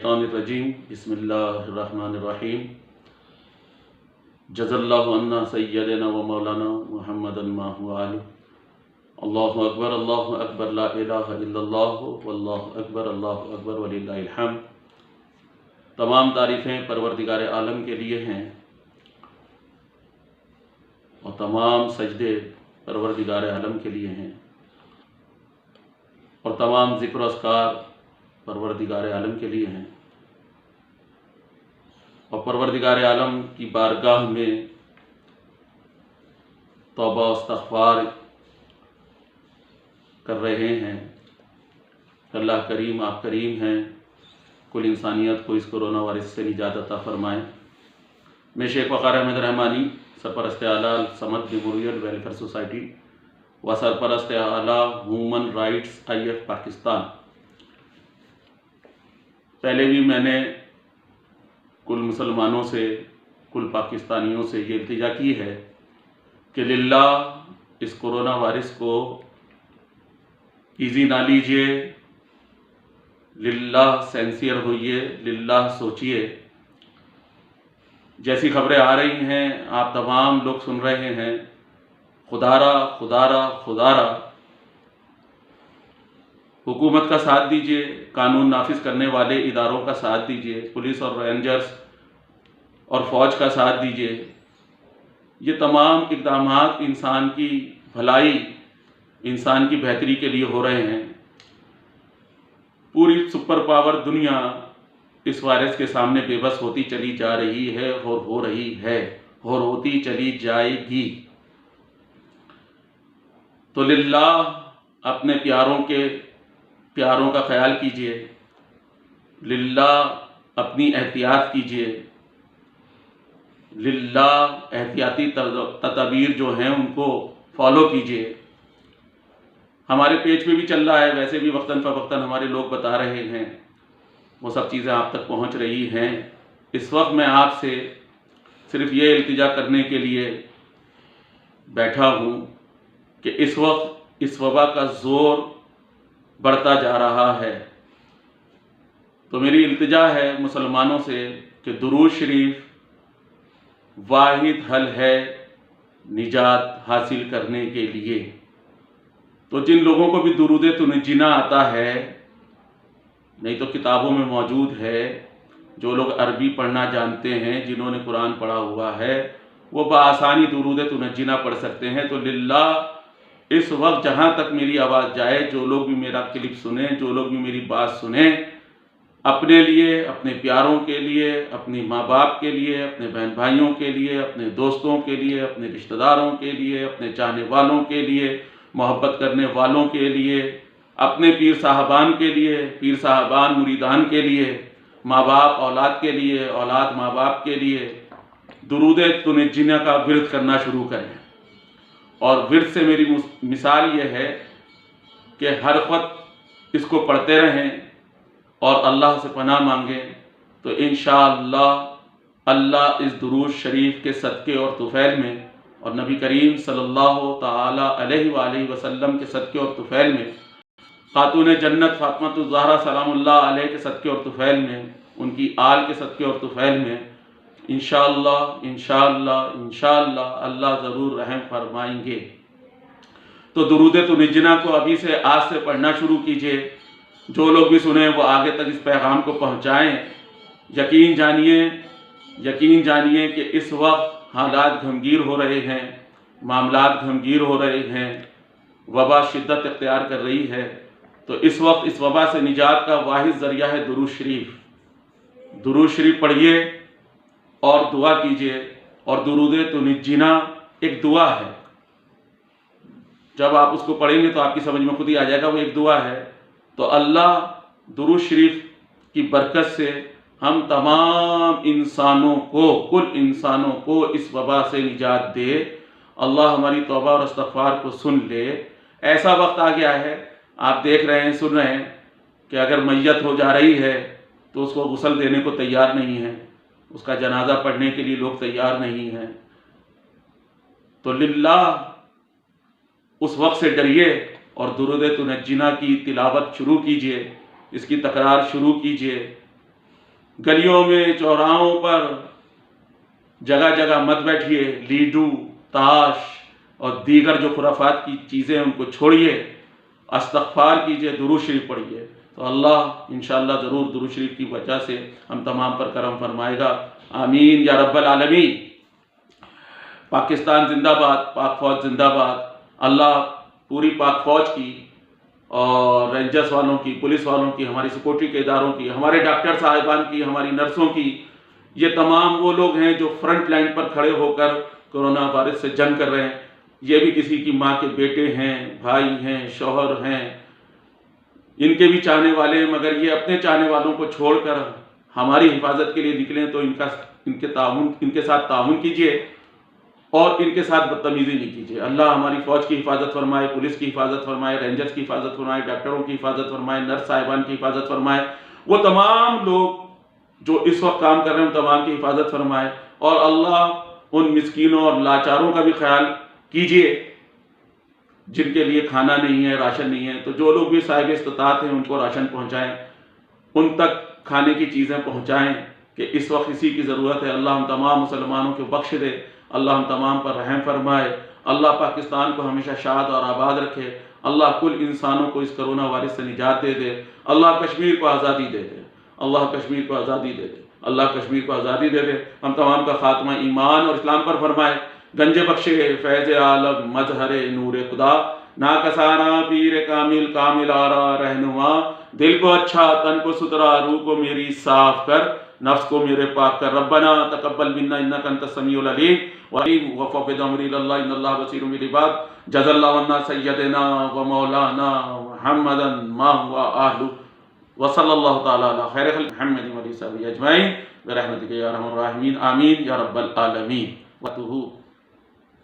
रजीम बिस्मिल्लाहिर्रहमानिर्रहीम। जज़ल्लाहु अन्ना सय्यदना व मौलाना मुहम्मदन माहु आलि। अल्लाहु अकबर ला इलाहा इल्लल्लाह वल्लाहु अकबर वलिल्लाहिल हम्द। तमाम तारीफ़ें परवरदिगार आलम के लिए हैं और तमाम सजदे परवरदिगार आलम के लिए हैं और तमाम ज़िक्र अस्कार परवरदिगार आलम के लिए हैं। और परवरदिगार आलम की बारगाह में तौबा इस्तग़फ़ार कर रहे हैं। अल्लाह करीम, आप करीम हैं, कुल इंसानियत को इस कोरोना वायरस से निजात अता फरमाएँ। मैं शेख वक़ार अहमद रहमानी, सरपरस्त आला समद मेमोरियल वेलफेयर सोसाइटी व सरपरस्त आला ह्यूमन राइट्स IF पाकिस्तान। पहले भी मैंने कुल मुसलमानों से, कुल पाकिस्तानियों से ये इल्तिजा की है कि लिल्लाह इस कोरोना वायरस को ईज़ी ना लीजिए, लिल्लाह सेंसियर होइए, लिल्लाह सोचिए। जैसी खबरें आ रही हैं, आप तमाम लोग सुन रहे हैं, खुदारा खुदारा खुदारा हुकूमत का साथ दीजिए, कानून नाफिज करने वाले इदारों का साथ दीजिए, पुलिस और रेंजर्स और फ़ौज का साथ दीजिए। ये तमाम इक़दामात इंसान की भलाई, इंसान की बेहतरी के लिए हो रहे हैं। पूरी सुपर पावर दुनिया इस वायरस के सामने बेबस होती चली जा रही है और हो रही है और होती चली जाएगी। तो लिल्लाह अपने प्यारों का ख्याल कीजिए, लिल्लाह अपनी एहतियात कीजिए, लिल्लाह एहतियाती तदबीर जो हैं उनको फॉलो कीजिए। हमारे पेज पे भी चल रहा है, वैसे भी वक्तन फ़वक्तन हमारे लोग बता रहे हैं, वो सब चीज़ें आप तक पहुंच रही हैं। इस वक्त मैं आपसे सिर्फ ये इल्तिजा करने के लिए बैठा हूँ कि इस वक्त इस वबा का ज़ोर बढ़ता जा रहा है। तो मेरी इल्तिजा है मुसलमानों से कि दुरूद शरीफ वाहिद हल है निजात हासिल करने के लिए। तो जिन लोगों को भी दुरूद तुनजीना आता है, नहीं तो किताबों में मौजूद है, जो लोग अरबी पढ़ना जानते हैं, जिन्होंने कुरान पढ़ा हुआ है, वो बआसानी दुरूद तुनजीना पढ़ सकते हैं। तो लिल्लाह इस वक्त जहाँ तक मेरी आवाज़ जाए, जो लोग भी मेरा क्लिप सुने, जो लोग भी मेरी बात सुने, अपने लिए, अपने प्यारों के लिए, अपनी माँ बाप के लिए, अपने बहन भाइयों के लिए, अपने दोस्तों के लिए, अपने रिश्तेदारों के लिए, अपने चाहने वालों के लिए, मोहब्बत करने वालों के लिए, अपने पीर साहबान के लिए, पीर साहबान मुरीदान के लिए, माँ बाप औलाद के लिए, औलाद माँ बाप के लिए दुरूद तुनजीना का विर्द करना शुरू करें। और विर्द से मेरी मिसाल ये है कि हर वक्त इसको पढ़ते रहें और अल्लाह से पनाह मांगें। तो इंशाअल्लाह अल्लाह इस दुरूद शरीफ के सदक़े और तुफ़ैल में और नबी करीम सल्लल्लाहु ताला अलैहि वसल्लम के सदक़े और तुफ़ैल में, खातून जन्नत फातिमा ज़हरा सलामुल्लाह अलैहा के सदक़े और तुफ़ैल में, उनकी आल के सदक़े और तुफ़ैल में इंशाअल्लाह इंशाअल्लाह इंशाअल्लाह अल्लाह ज़रूर रहम फरमाएंगे। तो दुरूद तुनजीना को अभी से, आज से पढ़ना शुरू कीजिए। जो लोग भी सुने वो आगे तक इस पैगाम को पहुँचाएँ। यकीन जानिए कि इस वक्त हालात गमगीर हो रहे हैं, मामलात गमगीर हो रहे हैं, वबा शिद्दत इख्तियार कर रही है। तो इस वक्त इस वबा से निजात का वाहिद ज़रिया है दुरूद शरीफ। दुरूद शरीफ पढ़िए और दुआ कीजिए। और दुरूद तुनजीना एक दुआ है, जब आप उसको पढ़ेंगे तो आपकी समझ में खुद ही आ जाएगा, वो एक दुआ है। तो अल्लाह दुरूद शरीफ की बरकत से हम तमाम इंसानों को, कुल इंसानों को इस वबा से निजात दे। अल्लाह हमारी तौबा और इस्तग़फ़ार को सुन ले। ऐसा वक्त आ गया है, आप देख रहे हैं, सुन रहे हैं कि अगर मैयत हो जा रही है तो उसको गुस्ल देने को तैयार नहीं है, उसका जनाजा पढ़ने के लिए लोग तैयार नहीं हैं। तो लिल्लाह उस वक्त से डरिए और दुरूद तुनजीना की तिलावत शुरू कीजिए, इसकी तकरार शुरू कीजिए। گلیوں میں چوراہوں پر جگہ جگہ مت بیٹھیے، لیڈو، تاش اور دیگر جو خرافات کی چیزیں ان کو چھوڑیے، استغفار کیجئے، درود شریف پڑھیے، تو اللہ انشاءاللہ ضرور درود شریف کی وجہ سے ہم تمام پر کرم فرمائے گا۔ آمین یا رب العالمین۔ پاکستان زندہ باد، پاک فوج زندہ باد۔ اللہ پوری پاک فوج کی اور رینجرز والوں کی، پولیس والوں کی، ہماری سیکورٹی کے اداروں کی، ہمارے ڈاکٹر صاحبان کی، ہماری نرسوں کی، یہ تمام وہ لوگ ہیں جو فرنٹ لائن پر کھڑے ہو کر کرونا وائرس سے جنگ کر رہے ہیں۔ یہ بھی کسی کی ماں کے بیٹے ہیں، بھائی ہیں، شوہر ہیں، ان کے بھی چاہنے والے ہیں، مگر یہ اپنے چاہنے والوں کو چھوڑ کر ہماری حفاظت کے لیے نکلیں تو ان کے ساتھ تعاون کیجیے اور ان کے ساتھ بدتمیزی نہیں کیجیے۔ اللہ ہماری فوج کی حفاظت فرمائے، پولیس کی حفاظت فرمائے، رینجرز کی حفاظت فرمائے، ڈاکٹروں کی حفاظت فرمائے، نرس صاحبان کی حفاظت فرمائے، وہ تمام لوگ جو اس وقت کام کر رہے ہیں ان تمام کی حفاظت فرمائے، اور اللہ ان مسکینوں اور لاچاروں کا بھی خیال کیجیے جن کے لیے کھانا نہیں ہے، راشن نہیں ہے۔ تو جو لوگ بھی صاحب استطاعت ہیں ان کو راشن پہنچائیں، ان تک کھانے کی چیزیں پہنچائیں کہ اس وقت اسی کی ضرورت ہے۔ اللہ ہم تمام مسلمانوں کو بخش دے، اللہ ہم تمام پر رحم فرمائے، اللہ پاکستان کو ہمیشہ شاد اور آباد رکھے، اللہ کل انسانوں کو اس کرونا وائرس سے نجات دے دے، اللہ کشمیر کو آزادی دے دے، اللہ کشمیر کو آزادی دے دے، اللہ کشمیر کو آزادی دے دے، ہم تمام کا خاتمہ ایمان اور اسلام پر فرمائے، گنج بخشے فیض عالم مظہر نور خدا، ناکسانہ پیر کامل کامل آرا رہنما، دل کو اچھا تن کو ستھرا روح کو میری صاف کر، نفس کو میرے پاک کر، ربنا تقبل منا انک انت السمیع العلیم وفوض امری الی اللہ ان اللہ بصیر بالعباد۔ جزا اللہ عنا سیدنا و مولانا محمدا ما هو اہلہ، وصلی اللہ تعالی علی خیر خلق محمد و علیہ وصحبہ اجمعین برحمتک یا ارحم الراحمین، آمین یا رب العالمین۔